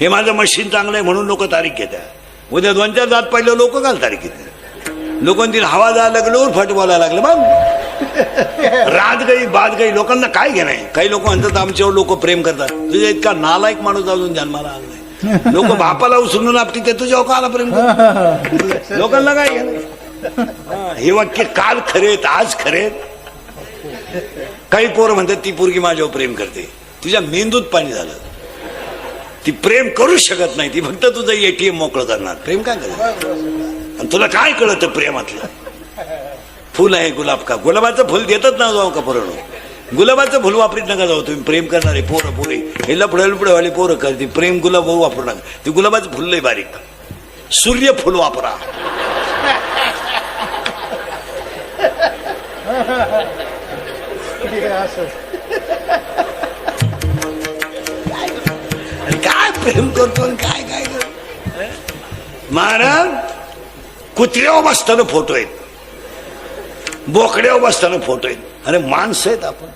हे माझं मशीन चांगलं आहे म्हणून लोक तारीख घेतात. उद्या 2-4 जात पहिलं लोक घाल तारीख घेतात. लोकांनी हवा जायला लागल्यावर फट बोलायला लागलं बघ. रात गई बाद गई लोकांना काय घेणं. काही लोक म्हणतात आमच्यावर लोक प्रेम करतात. तुझ्या इतका नालायक माणूस अजून जन्माला आला नाही. लोक बापाला उचलून आपली ते तुझ्या काला प्रेम करतात. लोकांना काय घेणं. हे वाक्य काल खरेत आज खरेत. काही पोरं म्हणतात ती पोरगी माझ्यावर प्रेम करते. तुझ्या मेंदूत पाणी झालं. ती प्रेम करू शकत नाही. ती फक्त तुझं एटीएम मोकळं करणार. प्रेम काय करणार. आणि तुला काय कळतं प्रेमातलं. फुल आहे गुलाब का. गुलाबाचं फुल देतच ना जाऊ का पोरं. गुलाबाचं फुल वापरीत नका जाऊ तुम्ही. प्रेम करणारे पोरं पोरे हे लपडे पोरं करते. प्रेम गुलाब वापरू नका. ते गुलाबाचं फुल लय बारीक. सूर्य फुल वापरा. काय प्रेम करतो काय काय करतो. महाराज कुत्र्यावर बसताना फोटो आहेत. बोकड्यावर बसताना फोटो आहेत. अरे माणसं आहेत आपण.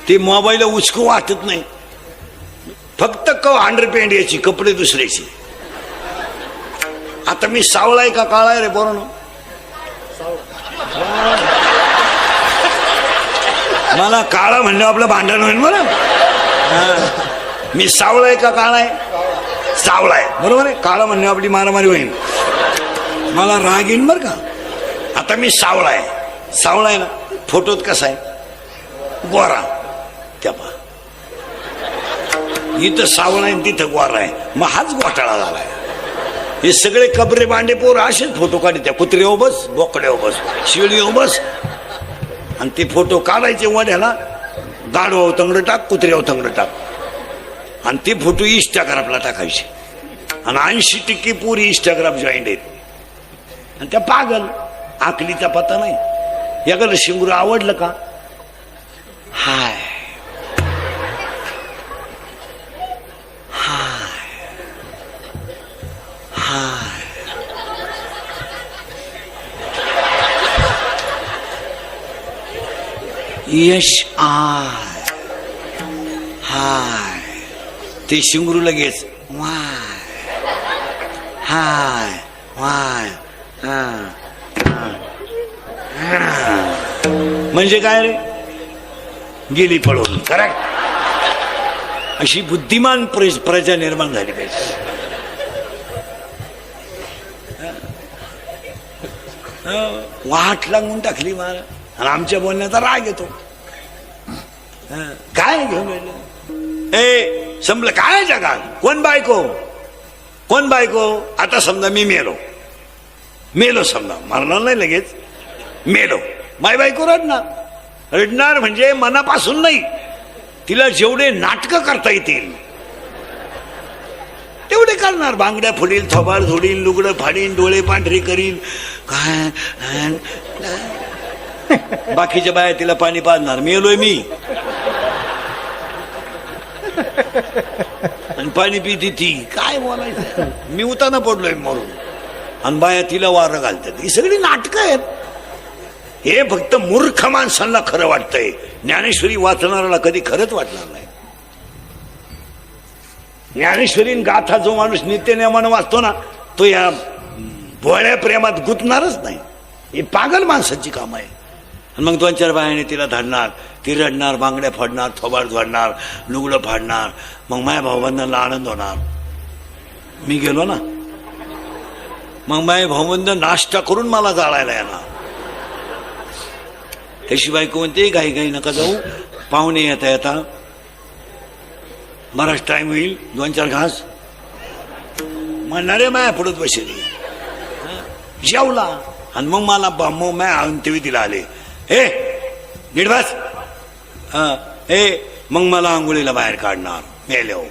ते मोबाईल उचकू वाटत नाही. फक्त अंडरपॅन्ट याची कपडे दुसऱ्याची. आता मी सावळा आहे का काळा आहे रे बरोबर. मला काळा म्हणलं आपलं भांडण होईल मला. मी सावळा आहे का काळा आहे. सावळा आहे बरोबर आहे. काळा म्हणणे आपली मारामारी होईल. मला राग येईन बरं का. आता मी सावळा आहे. सावळा आहे ना. फोटोत कसा आहे गोरा. त्या पा इथं सावळा आहे तिथं गोरा आहे. मग हाच घोटाळा झालाय. हे सगळे कबरे बांडे पोर असेच फोटो काढते. त्या कुत्र्यावर बस बोकड्यावर बस शिळीवर बस. आणि ते फोटो काढायचे वाड्याला. गाडवावर तंगड टाक कुत्र्यावर तंगड टाक. आणि ते फोटो इंस्टाग्रामला टाकायचे. आणि 80% पुरी इंस्टाग्राम जॉईंट आहेत. आणि त्या पागल आकलीचा पत्ता नाही. याकडे शिंगूर आवडलं का. हाय हाय हाय यश आय हाय. ते शिंगरू लगेच वाय हाय वाय. म्हणजे काय रे गेली पळून. करेक्ट. अशी बुद्धिमान प्रजा निर्माण झाली पाहिजे. वाट लागून टाकली मला. आणि आमच्या बोलण्याचा राग येतो. काय घेऊन राहिलं. ए संपलं काय जगात. कोण बायको कोण बायको. आता समजा मी मेलो समजा. मरणार नाही लगेच. मेलो. माय बायको रडणार. रडणार म्हणजे मनापासून नाही. तिला जेवढे नाटक करता येतील तेवढे करणार. बांगड्या फोडील थोबाड धोडील लुगडं फाडील डोळे पांढरी करील काय. बाकीच्या बाया तिला पाणी पाजणार. मेलोय मी आणि पाणी पिती ती. काय बोलायचं. मी उताना पडलोय मरून. आणि बाया तिला वारं घालतात. ही सगळी नाटकं आहेत. हे फक्त मूर्ख माणसांना खरं वाटतंय. ज्ञानेश्वरी वाचणाऱ्याला कधी खरंच वाटणार नाही. ज्ञानेश्वरी गाथा जो माणूस नित्यनेमानं वाचतो ना तो या भोळ्या प्रेमात गुंतणारच नाही. ही पागल माणसाची काम आहे. आणि मग 2-4 बायाने तिला धरणार. ती रडणार बांगड्या फाडणार थोबाड झोडणार लुगडं फाडणार. मग माझ्या भाऊबंधांना आनंद होणार. मी गेलो ना. मग माझे भाऊबंध नाश्ता करून मला जाळायला येणार. त्याशी बायको म्हणते घाई घाई नका जाऊ. पाहुणे येता येता बराच टाइम होईल. 2-4 घास म्हणणारे माया पुढत बसली. जेवला. आणि मग मला मग माया तेव्हा तिला आले. हे नीट बस. हे मग मला आंघोळीला बाहेर काढणार. मेलो.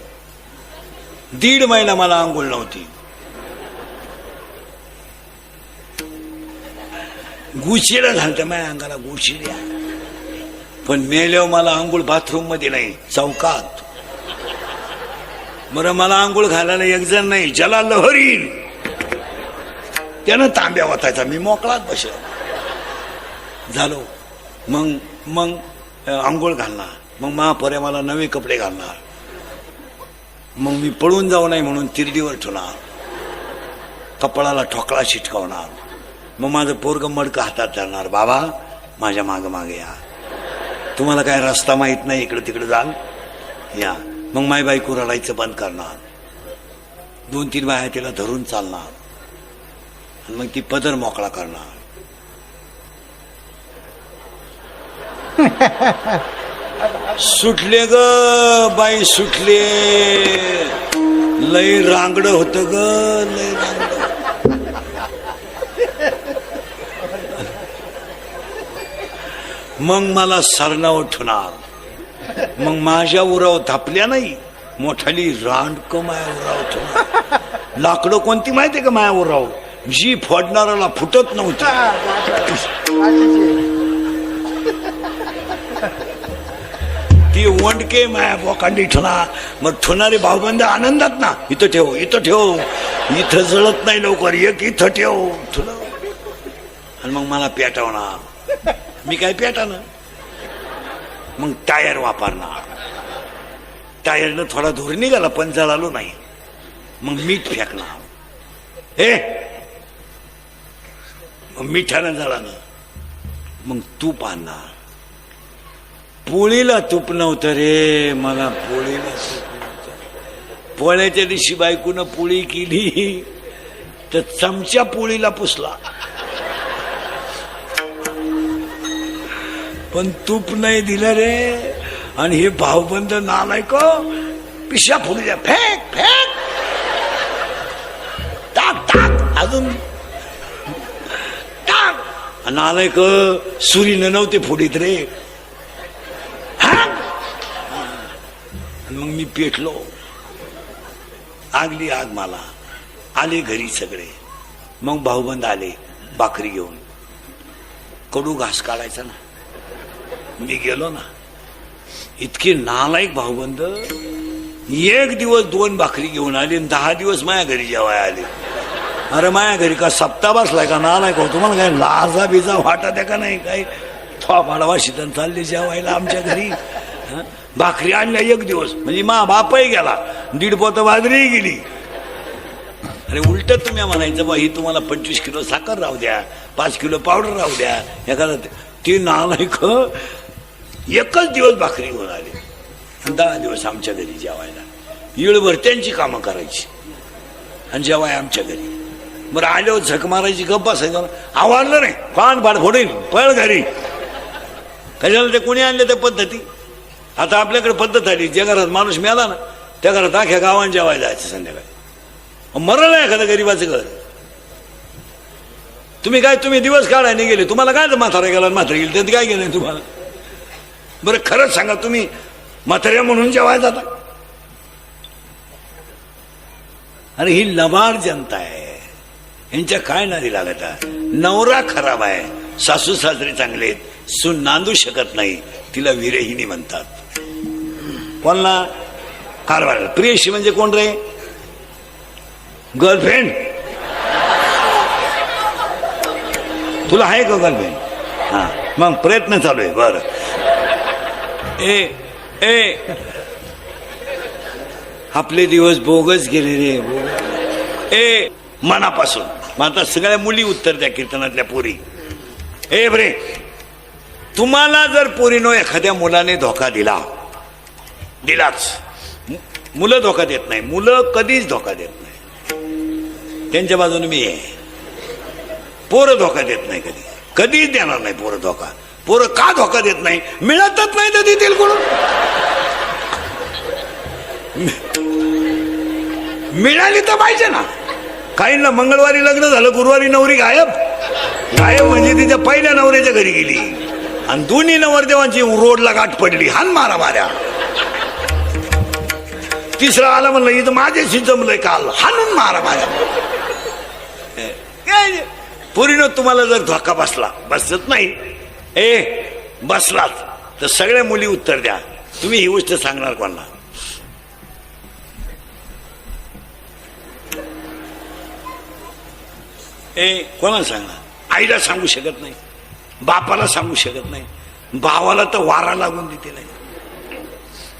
1.5 महिना मला आंघोळ नव्हती. गुचिड्या झालत्या माझ्या अंगाला गुचिड्या. पण मेल्यावर मला आंघोळ बाथरूम मध्ये नाही चौकात. बरं मला आंघोळ घालायला एक जण नाही. ज्याला लहरीन त्यानं तांब्या वाचायचा. मी मोकळात बसलो. झालो. मग आंघोळ घालणार. मग महापर्या मला नवे कपडे घालणार. मग मी पळून जाऊ नाही म्हणून तिरडीवर ठेवणार, कपाळाला ठोकळा शिटकावणार. मग माझं पोरगं मडकं हातात धरणार, बाबा माझ्या मागं मागे या, तुम्हाला काय रस्ता माहित नाही, इकडे तिकडे जाल या. मग माय बायको रडायचं बंद करणार, 2-3 बाया तिला धरून चालणार आणि मग ती पदर मोकळा करणार. सुटले ग बाई सुटले, लय रांगड होत ग, लय रांगड. मग मला सरणावर ठेवणार. मग माझ्या उराव थापल्या नाही, मोठाली रांडक माया उराव ठेवणार. लाकडं कोणती माहितीये का माया उराव, जी फोडणाराला फुटत नव्हती. ती वंडके माया बोकांडी ठेवणार. मग ठेवणारे भाऊबंद आनंदात ना, इथं ठेव, इथं ठेव, इथं जळत नाही लवकर, एक इथं ठेव ठेव. आणि मग मला पेटवणार. मी काय पेटानं, मग टायर वापरणार. टायरनं थोडा धूर निघाला पण जळालो नाही, मग मीठ फेकणार. हे मग मिठानं जळालं, मग तूप आणणार. पोळीला तूप नव्हतं रे, मला पोळीला तूप नव्हतं. पोळ्याच्या दिवशी बायकोनं पोळी केली तर चमचा पोळीला पुसला, पण तूप नाही दिलं रे. आणि हे भाऊबंद नालायक पिशा फोडू द्या, फेक फेक, टाक टाक, अजून टाक. नालायक सुरीनं नव्हते फोडीत रे. मग मी पेटलो, आगली आग मला. आले घरी सगळे. मग भाऊबंद आले भाकरी घेऊन. कडू घास काढायचा ना, मी गेलो ना. इतके नालायक भाऊबंद, 1 दिवस 2 भाकरी घेऊन आले आणि 10 दिवस माझ्या घरी जेवाय आले. अरे माझ्या घरी का सप्ताह बसलाय का नालायक हो, तुम्हाला काय लाजा बिजा वाटत आहे का नाही? काय थोपाडवा शितन चालले जेवायला आमच्या घरी. भाकरी आणल्या 1 दिवस म्हणजे मा बापही गेला, 1.5 पोतं बाजरीही गेली. अरे उलट तुम्ही म्हणायचं बा, ही तुम्हाला 25 किलो साखर राहू द्या, 5 किलो पावडर राहू द्या. एखादा ते नालायक 1च दिवस भाकरी घेऊन आले, 10 दिवस आमच्या घरी जेवायला. येळभर त्यांची कामं करायची आणि जेवाय आमच्या घरी. बरं आल्यावर झक मारायची, गप्पा असायचं. आवडलं नाही, कान पाड फोडेल, पळ घरी. कशाला ते कोणी आणले त्या पद्धती. आता आपल्याकडे पद्धत आली, ज्या घरात माणूस मिळाला ना त्या घरात अख्या गावात जेवायला जायचं संध्याकाळी. मरण आहे एखादं गरीबाचं घर. तुम्ही दिवस काढायला गेले, तुम्हाला काय म्हातारा गेला म्हातारा गेली, त्यात काय गेलं तुम्हाला? बरं खरंच सांगा, तुम्ही म्हाताऱ्या म्हणून जेवायला जाता? अरे ही लबाड जनता आहे, यांच्या काय नादी लागत आहे. नवरा खराब आहे, सासू सासरे चांगले आहेत, सून नांदू शकत नाही, तिला विरहिणी म्हणतात. कोणला कारभार? प्रियशी म्हणजे कोण रे? गर्लफ्रेंड? तुला आहे का गर्लफ्रेंड? हा, मग प्रयत्न चालू आहे. बर ए आपले दिवस बोगस गेले रे, मनापासून. मग आता सगळ्या मुली उत्तर द्या, कीर्तनातल्या पोरी. बरे, तुम्हाला जर पोरीनो एखाद्या मुलाने धोका दिलाच, मुलं धोका देत नाही, मुलं कधीच धोका देत नाही, त्यांच्या बाजूने मी आहे. पोरं धोका देत नाही, कधीच देणार नाही पोरं धोका. पोरं का धोका देत नाही? मिळतच नाही तर देतील कोण? मिळाली तर पाहिजे ना. काहींना मंगळवारी लग्न झालं, गुरुवारी नवरी गायब म्हणजे तिच्या पहिल्या नवऱ्याच्या घरी गेली आणि दोन्ही नवरदेवांची रोडला गाठ पडली, हान मारा माऱ्या. तिसरा आला म्हणलं इथं माझ्याशी जमलंय काल, हाणून मारा माऱ्या. पोरीनो तुम्हाला जर धोका बसत नाही, बसलाच तर सगळ्या मुली उत्तर द्या. तुम्ही ही गोष्ट सांगणार कोणाला? कोणाला सांगणार? आईला सांगू शकत नाही, बापाला सांगू शकत नाही, भावाला तर वारा लागून देते नाही.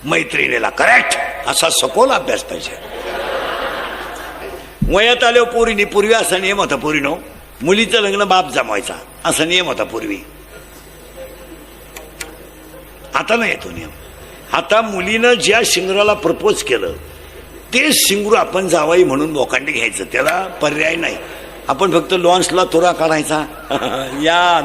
मैत्रिणीला करेक्ट असा सखोल अभ्यास पाहिजे. वयात आल्यावर पोरीने पूर्वी असा नियम होता पोरीनो, मुलीचं लग्न बाप जमवायचा असा नियम होता पूर्वी. आता नाही येतो नियम. आता मुलीनं ज्या शिंगराला प्रपोज केलं ते शिंगरू आपण जावाई म्हणून बोकांडी घ्यायचं, त्याला पर्याय नाही. आपण फक्त लॉन्सला तुरा काढायचा या